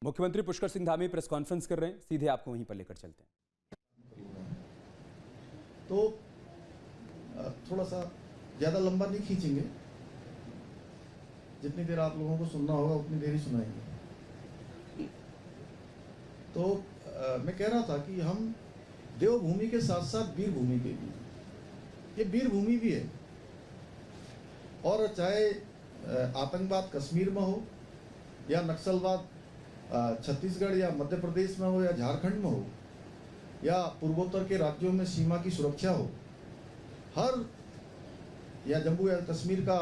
मुख्यमंत्री Pushkar Singh Dhami press conference कर रहे हैं, सीधे आपको वहीं पर लेकर चलते हैं। तो थोड़ा सा ज़्यादा लंबा नहीं खींचेंगे, जितनी देर आप लोगों को सुनना होगा उतनी देर ही सुनाएंगे। तो मैं कह रहा था कि हम देवभूमि के साथ साथ वीर भूमि के भी, ये वीर भूमि भी है। और चाहे आतंकवाद कश्मीर में हो या नक्सलवाद छत्तीसगढ़ या मध्य प्रदेश में हो या झारखंड में हो या पूर्वोत्तर के राज्यों में सीमा की सुरक्षा हो, हर या जम्मू या कश्मीर का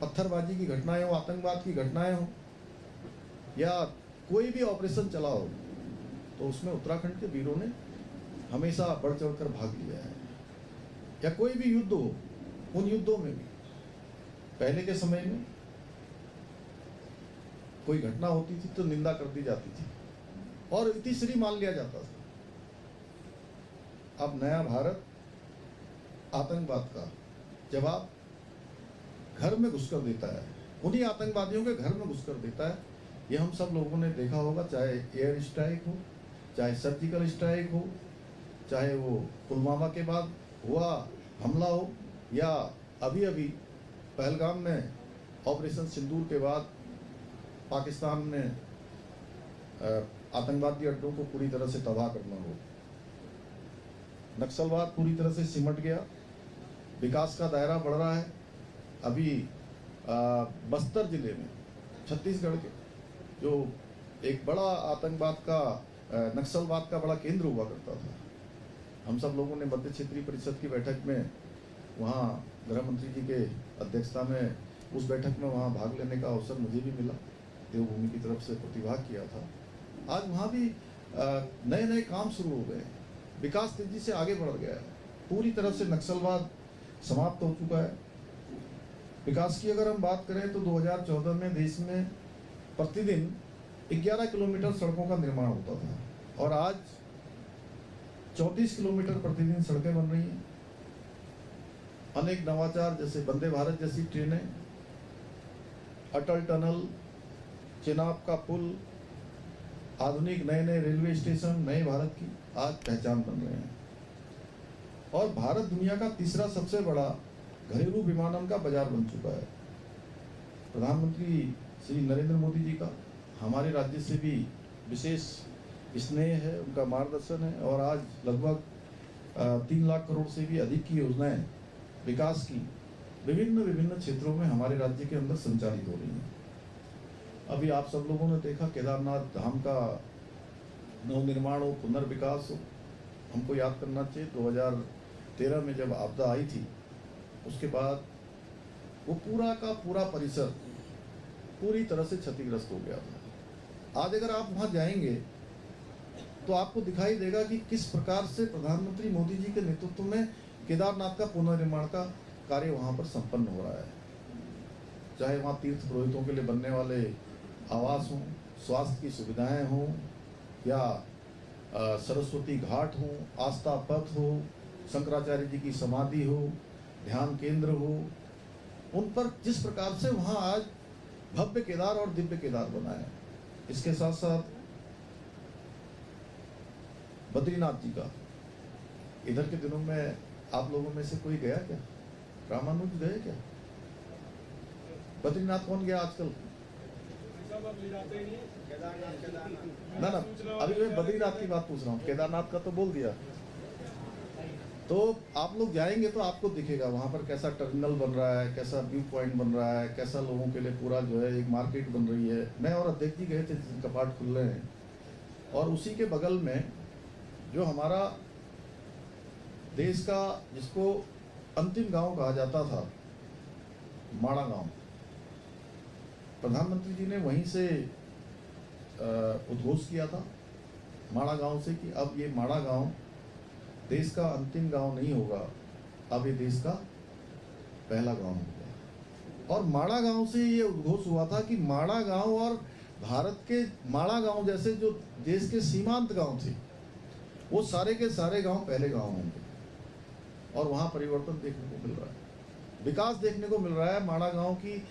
पत्थरबाजी की घटनाएं हो, आतंकवाद की घटनाएं हो या कोई भी ऑपरेशन चला हो, तो उसमें उत्तराखंड के वीरों ने हमेशा बढ़ चढ़कर भाग लिया है। या कोई भी युद्ध हो, उन युद्धों में भी पहले के समय में कोई घटना होती थी तो निंदा कर दी जाती थी और इतिश्री मान लिया जाता था। अब नया भारत आतंकवाद का जवाब घर में घुसकर देता है, उन्हीं आतंकवादियों के घर में घुसकर देता है। ये हम सब लोगों ने देखा होगा, चाहे एयर स्ट्राइक हो, चाहे सर्जिकल स्ट्राइक हो, चाहे वो पुलवामा के बाद हुआ हमला हो या अभी अभी पहलगाम में ऑपरेशन सिंदूर के बाद पाकिस्तान में आतंकवादी अड्डों को पूरी तरह से तबाह करना हो। नक्सलवाद पूरी तरह से सिमट गया, विकास का दायरा बढ़ रहा है। अभी बस्तर जिले में छत्तीसगढ़ के जो एक बड़ा आतंकवाद का नक्सलवाद का बड़ा केंद्र हुआ करता था, हम सब लोगों ने मध्य क्षेत्रीय परिषद की बैठक में वहाँ गृह मंत्री जी के अध्यक्षता में उस बैठक में वहाँ भाग लेने का अवसर मुझे भी मिला, देवभूमि की तरफ से प्रतिभाग किया था। आज वहाँ भी नए नए काम शुरू हो गए, विकास तेजी से आगे बढ़ गया है, पूरी तरह से नक्सलवाद समाप्त हो चुका है। विकास की अगर हम बात करें तो 2014 में देश में प्रतिदिन 11 किलोमीटर सड़कों का निर्माण होता था और आज 34 किलोमीटर प्रतिदिन सड़कें बन रही हैं। अनेक नवाचार जैसे वंदे भारत जैसी ट्रेनें, अटल टनल, चेनाब का पुल, आधुनिक नए नए रेलवे स्टेशन नए भारत की आज पहचान बन रहे हैं। और भारत दुनिया का तीसरा सबसे बड़ा घरेलू विमानन का बाजार बन चुका है। प्रधानमंत्री श्री नरेंद्र मोदी जी का हमारे राज्य से भी विशेष स्नेह है, उनका मार्गदर्शन है और आज लगभग 3 लाख करोड़ से भी अधिक की योजनाएं विकास की विभिन्न क्षेत्रों में हमारे राज्य के अंदर संचालित हो रही हैं। अभी आप सब लोगों ने देखा केदारनाथ धाम का नवनिर्माण हो, पुनर्विकास हो। हमको याद करना चाहिए 2013 में जब आपदा आई थी, उसके बाद वो पूरा का पूरा परिसर पूरी तरह से क्षतिग्रस्त हो गया था। आज अगर आप वहाँ जाएंगे तो आपको दिखाई देगा कि किस प्रकार से प्रधानमंत्री मोदी जी के नेतृत्व में केदारनाथ का पुनर्निर्माण का कार्य वहाँ पर संपन्न हो रहा है। चाहे वहाँ तीर्थ पुरोहितों के लिए बनने वाले आवास हों, स्वास्थ्य की सुविधाएं हों या सरस्वती घाट हो, आस्था पथ हो, शंकराचार्य जी की समाधि हो, ध्यान केंद्र हो, उन पर जिस प्रकार से वहाँ आज भव्य केदार और दिव्य केदार बना है। इसके साथ साथ बद्रीनाथ जी का, इधर के दिनों में आप लोगों में से कोई गया क्या? रामानुज गए क्या? बद्रीनाथ कौन गया आजकल? ना अभी मैं बद्रीनाथ की बात पूछ रहा हूँ, केदारनाथ का तो बोल दिया। तो आप लोग जाएंगे तो आपको दिखेगा वहाँ पर कैसा टर्मिनल बन रहा है, कैसा व्यू पॉइंट बन रहा है, कैसा लोगों के लिए पूरा जो है एक मार्केट बन रही है। मैं और अध्यक्ष जी गए थे, कपाट खुल रहे हैं और उसी के बगल में जो हमारा देश का जिसको अंतिम गांव कहा जाता था, माड़ा गांव, प्रधानमंत्री जी ने वहीं से उद्घोष किया था माड़ा गांव से कि अब ये माड़ा गांव देश का अंतिम गांव नहीं होगा, अब ये देश का पहला गांव होगा। और माड़ा गांव से ये उद्घोष हुआ था कि माड़ा गांव और भारत के माड़ा गांव जैसे जो देश के सीमांत गांव थे, वो सारे के सारे गांव पहले गांव होंगे। और वहाँ परिवर्तन देखने को मिल रहा है, विकास देखने को मिल रहा है। माड़ा गांव की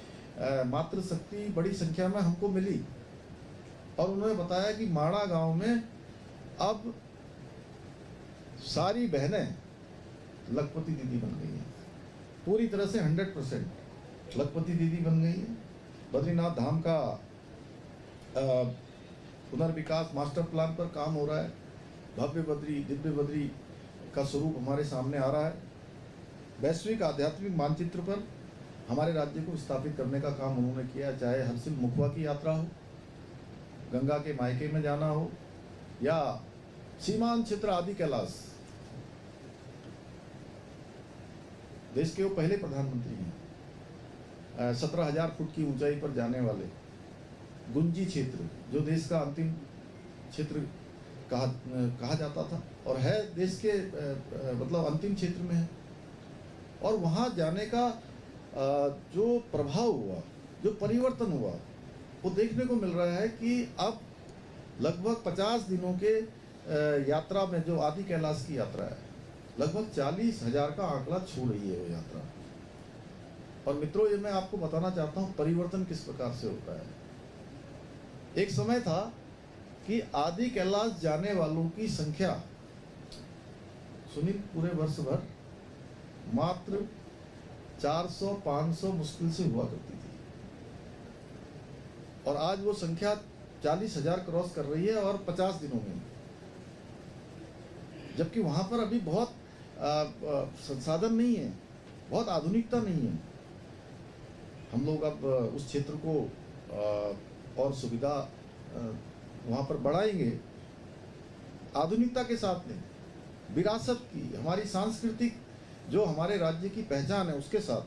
मातृशक्ति बड़ी संख्या में हमको मिली और उन्होंने बताया कि माड़ा गांव में अब सारी बहनें लखपति दीदी बन गई हैं, पूरी तरह से 100% लखपति दीदी बन गई है। बद्रीनाथ धाम का पुनर्विकास मास्टर प्लान पर काम हो रहा है। भव्य बद्री दिव्य बद्री का स्वरूप हमारे सामने आ रहा है। वैश्विक आध्यात्मिक मानचित्र पर हमारे राज्य को स्थापित करने का काम उन्होंने किया, चाहे हरसिल मुखवा की यात्रा हो, गंगा के मायके में जाना हो, या सीमांत क्षेत्र आदि कैलाश। देश के वो पहले प्रधानमंत्री हैं 17,000 फुट की ऊंचाई पर जाने वाले गुंजी क्षेत्र, जो देश का अंतिम क्षेत्र कहा जाता था और है देश के मतलब अंतिम क्षेत्र में है। और वहाँ जाने का जो प्रभाव हुआ, जो परिवर्तन हुआ, वो देखने को मिल रहा है कि अब लगभग 50 दिनों के यात्रा में जो आदि कैलाश की यात्रा है, लगभग 40,000 का आंकड़ा छू रही है वो यात्रा। और मित्रों, ये मैं आपको बताना चाहता हूँ परिवर्तन किस प्रकार से होता है। एक समय था कि आदि कैलाश जाने वालों की संख्या सुनील पूरे वर्ष भर मात्र 400-500 मुश्किल से हुआ करती थी, और आज वो संख्या 40,000 क्रॉस कर रही है, और 50 दिनों में। जबकि वहां पर अभी बहुत संसाधन नहीं है, बहुत आधुनिकता नहीं है। हम लोग अब उस क्षेत्र को और सुविधा वहाँ पर बढ़ाएंगे, आधुनिकता के साथ में, विरासत की, हमारी सांस्कृतिक जो हमारे राज्य की पहचान है उसके साथ।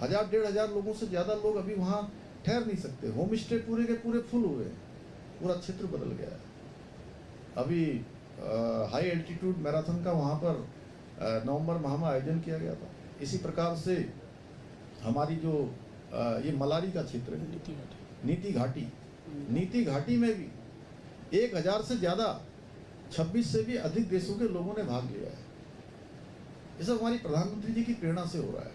1,000-1,500 लोगों से ज़्यादा लोग अभी वहाँ ठहर नहीं सकते। होम स्टे पूरे के पूरे फुल हुए, पूरा क्षेत्र बदल गया है। अभी हाई एल्टीट्यूड मैराथन का वहाँ पर नवंबर माह में आयोजन किया गया था। इसी प्रकार से हमारी जो ये मलारी का क्षेत्र है, नीति घाटी में भी 1,000 से ज़्यादा, 26 से भी अधिक देशों के लोगों ने भाग लिया है। ये सब हमारी प्रधानमंत्री जी की प्रेरणा से हो रहा है।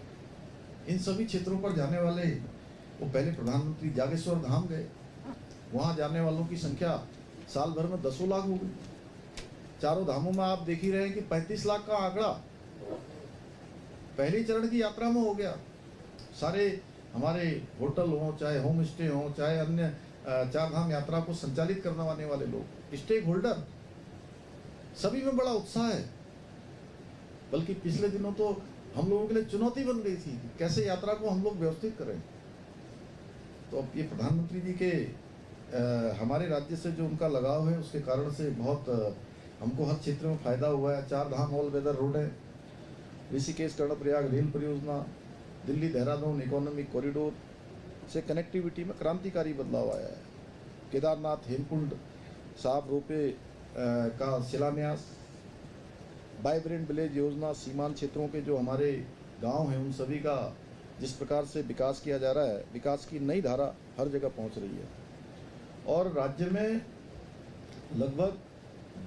इन सभी क्षेत्रों पर जाने वाले, वो पहले प्रधानमंत्री जागेश्वर धाम गए, वहाँ जाने वालों की संख्या साल भर में 10 लाख हो गई। चारों धामों में आप देख ही रहे हैं कि 35 लाख का आंकड़ा पहले चरण की यात्रा में हो गया। सारे हमारे होटल हों, चाहे होम स्टे हों, चाहे अन्य चार धाम यात्रा को संचालित करने वाले लोग, स्टेक होल्डर, सभी में बड़ा उत्साह है। बल्कि पिछले दिनों तो हम लोगों के लिए चुनौती बन गई थी कि कैसे यात्रा को हम लोग व्यवस्थित करें। तो अब ये प्रधानमंत्री जी के हमारे राज्य से जो उनका लगाव है, उसके कारण से बहुत हमको हर क्षेत्र में फायदा हुआ है। 4 धाम ऑल वेदर रोड है, ऋषिकेश कर्णप्रयाग रेल परियोजना, दिल्ली देहरादून इकोनॉमिक कॉरिडोर से कनेक्टिविटी में क्रांतिकारी बदलाव आया है। केदारनाथ हेमकुंड साफ रोपे का शिलान्यास, वाइब्रेंट विलेज योजना, सीमांत क्षेत्रों के जो हमारे गांव हैं उन सभी का जिस प्रकार से विकास किया जा रहा है, विकास की नई धारा हर जगह पहुंच रही है। और राज्य में लगभग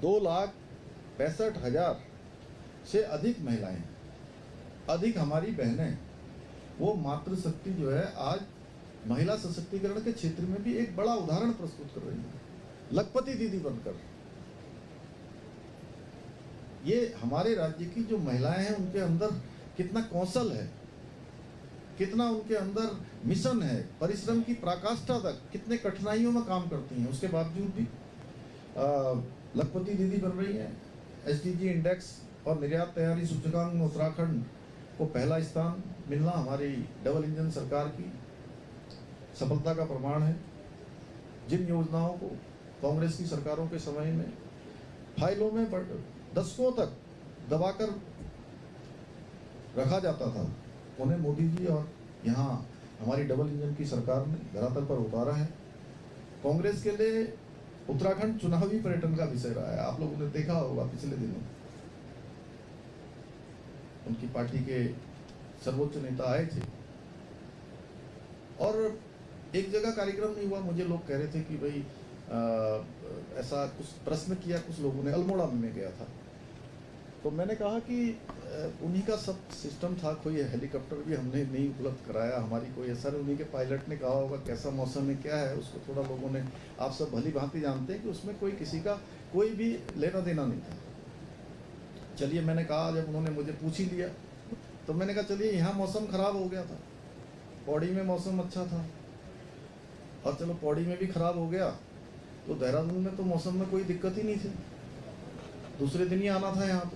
2,65,000 से अधिक महिलाएं, अधिक हमारी बहनें, वो मातृशक्ति जो है आज महिला सशक्तिकरण के क्षेत्र में भी एक बड़ा उदाहरण प्रस्तुत कर रही है, लखपति दीदी बनकर। ये हमारे राज्य की जो महिलाएं हैं उनके अंदर कितना कौशल है, कितना उनके अंदर मिशन है, परिश्रम की पराकाष्ठा तक, कितने कठिनाइयों में काम करती हैं, उसके बावजूद भी लखपति दीदी बन रही हैं। SDG इंडेक्स और निर्यात तैयारी सूचकांक में उत्तराखंड को पहला स्थान मिलना हमारी डबल इंजन सरकार की सफलता का प्रमाण है। जिन योजनाओं को कांग्रेस की सरकारों के समय में फाइलों में दशकों तक दबाकर रखा जाता था, उन्हें मोदी जी और यहाँ हमारी डबल इंजन की सरकार ने धरातल पर उतारा है। कांग्रेस के लिए उत्तराखंड चुनावी पर्यटन का विषय रहा है। आप लोगों ने देखा होगा पिछले दिनों उनकी पार्टी के सर्वोच्च नेता आए थे और एक जगह कार्यक्रम नहीं हुआ। मुझे लोग कह रहे थे कि भाई ऐसा कुछ प्रश्न किया कुछ लोगों ने, अल्मोड़ा में मैं गया था, तो मैंने कहा कि उन्हीं का सब सिस्टम था, कोई हेलीकॉप्टर भी हमने नहीं उपलब्ध कराया, हमारी कोई असर, उन्हीं के पायलट ने कहा होगा कैसा मौसम है क्या है, उसको थोड़ा लोगों ने, आप सब भली भांति जानते हैं कि उसमें कोई किसी का कोई भी लेना देना नहीं था। चलिए मैंने कहा, जब उन्होंने मुझे पूछ ही लिया तो मैंने कहा चलिए यहाँ मौसम खराब हो गया था, पौड़ी में मौसम अच्छा था, और चलो पौड़ी में भी खराब हो गया तो देहरादून में तो मौसम में कोई दिक्कत ही नहीं थी, दूसरे दिन ही आना था यहाँ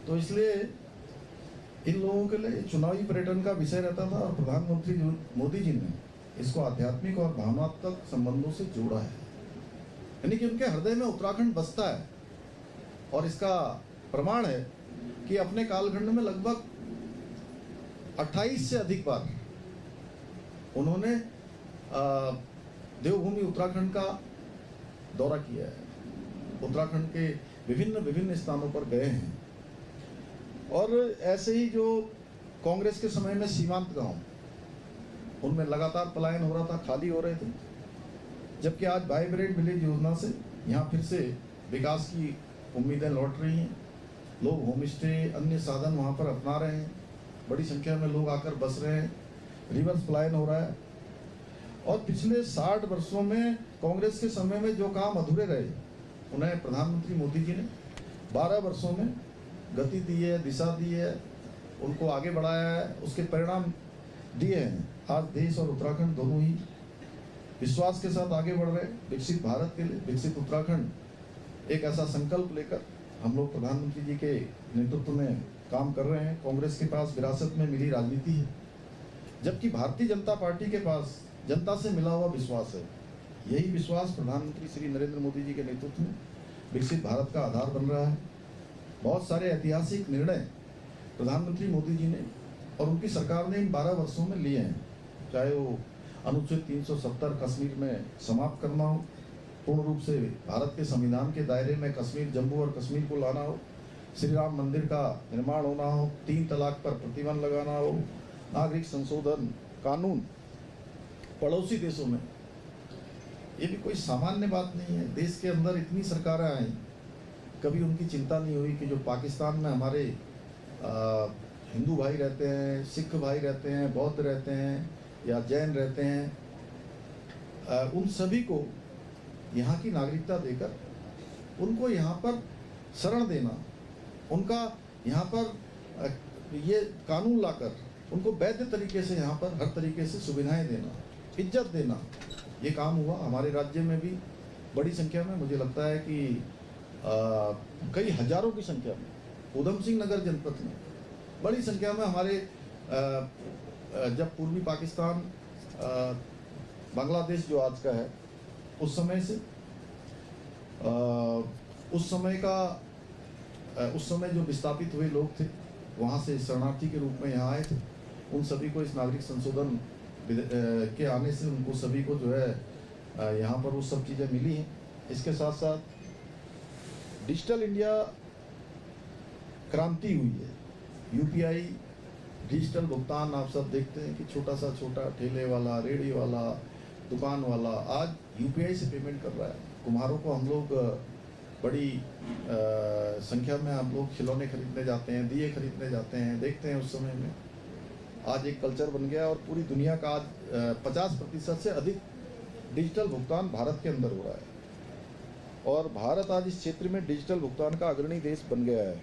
तो इसलिए इन लोगों के लिए चुनावी पर्यटन का विषय रहता था, और प्रधानमंत्री मोदी जी ने इसको आध्यात्मिक और भावनात्मक संबंधों से जोड़ा है, यानी कि उनके हृदय में उत्तराखंड बसता है। और इसका प्रमाण है कि अपने कालखंड में लगभग 28 से अधिक बार उन्होंने देवभूमि उत्तराखंड का दौरा किया है, उत्तराखंड के विभिन्न स्थानों पर गए हैं। और ऐसे ही जो कांग्रेस के समय में सीमांत गांव, उनमें लगातार पलायन हो रहा था, खाली हो रहे थे, जबकि आज वाइब्रेंट विलेज योजना से यहाँ फिर से विकास की उम्मीदें लौट रही हैं, लोग होम स्टे अन्य साधन वहाँ पर अपना रहे हैं, बड़ी संख्या में लोग आकर बस रहे हैं, रिवर्स पलायन हो रहा है। और पिछले 60 वर्षों में कांग्रेस के समय में जो काम अधूरे रहे, उन्हें प्रधानमंत्री मोदी जी ने 12 वर्षों में गति दी है, दिशा दी है, उनको आगे बढ़ाया है, उसके परिणाम दिए हैं। आज देश और उत्तराखंड दोनों ही विश्वास के साथ आगे बढ़ रहे हैं। विकसित भारत के लिए विकसित उत्तराखंड एक ऐसा संकल्प लेकर हम लोग प्रधानमंत्री जी के नेतृत्व में काम कर रहे हैं। कांग्रेस के पास विरासत में मिली राजनीति है, जबकि भारतीय जनता पार्टी के पास जनता से मिला हुआ विश्वास है। यही विश्वास प्रधानमंत्री श्री नरेंद्र मोदी जी के नेतृत्व में विकसित भारत का आधार बन रहा है। बहुत सारे ऐतिहासिक निर्णय प्रधानमंत्री मोदी जी ने और उनकी सरकार ने इन 12 वर्षों में लिए हैं, चाहे वो अनुच्छेद 370 कश्मीर में समाप्त करना हो, पूर्ण रूप से भारत के संविधान के दायरे में कश्मीर, जम्मू और कश्मीर को लाना हो, श्री राम मंदिर का निर्माण होना हो, 3 तलाक पर प्रतिबंध लगाना हो, नागरिक संशोधन कानून पड़ोसी देशों में, ये भी कोई सामान्य बात नहीं है। देश के अंदर इतनी सरकारें आई, कभी उनकी चिंता नहीं हुई कि जो पाकिस्तान में हमारे हिंदू भाई रहते हैं, सिख भाई रहते हैं, बौद्ध रहते हैं या जैन रहते हैं, उन सभी को यहाँ की नागरिकता देकर उनको यहाँ पर शरण देना, उनका यहाँ पर ये कानून लाकर उनको वैध तरीके से यहाँ पर हर तरीके से सुविधाएं देना, इज्जत देना, ये काम हुआ। हमारे राज्य में भी बड़ी संख्या में, मुझे लगता है कि कई हजारों की संख्या में उधम सिंह नगर जनपद में बड़ी संख्या में हमारे जब पूर्वी पाकिस्तान बांग्लादेश जो आज का है, उस समय से उस समय जो विस्थापित हुए लोग थे, वहाँ से शरणार्थी के रूप में यहाँ आए थे, उन सभी को इस नागरिक संशोधन के आने से उनको सभी को जो है यहाँ पर वो सब चीज़ें मिली हैं। इसके साथ साथ डिजिटल इंडिया क्रांति हुई है। यूपीआई डिजिटल भुगतान आप सब देखते हैं कि छोटा सा छोटा ठेले वाला, रेड़ी वाला, दुकान वाला आज यूपीआई से पेमेंट कर रहा है। कुम्हारों को हम लोग बड़ी संख्या में हम लोग खिलौने खरीदने जाते हैं, दिए खरीदने जाते हैं, देखते हैं उस समय में आज एक कल्चर बन गया और पूरी दुनिया का आज 50% से अधिक डिजिटल भुगतान भारत के अंदर हो रहा है और भारत आज इस क्षेत्र में डिजिटल भुगतान का अग्रणी देश बन गया है।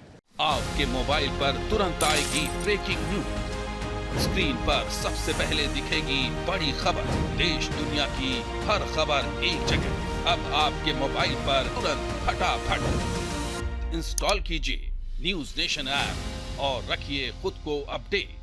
आपके मोबाइल पर तुरंत आएगी ब्रेकिंग न्यूज, स्क्रीन पर सबसे पहले दिखेगी बड़ी खबर, देश दुनिया की हर खबर एक जगह। अब आपके मोबाइल पर तुरंत फटाफट इंस्टॉल कीजिए न्यूज नेशन ऐप और रखिए खुद को अपडेट।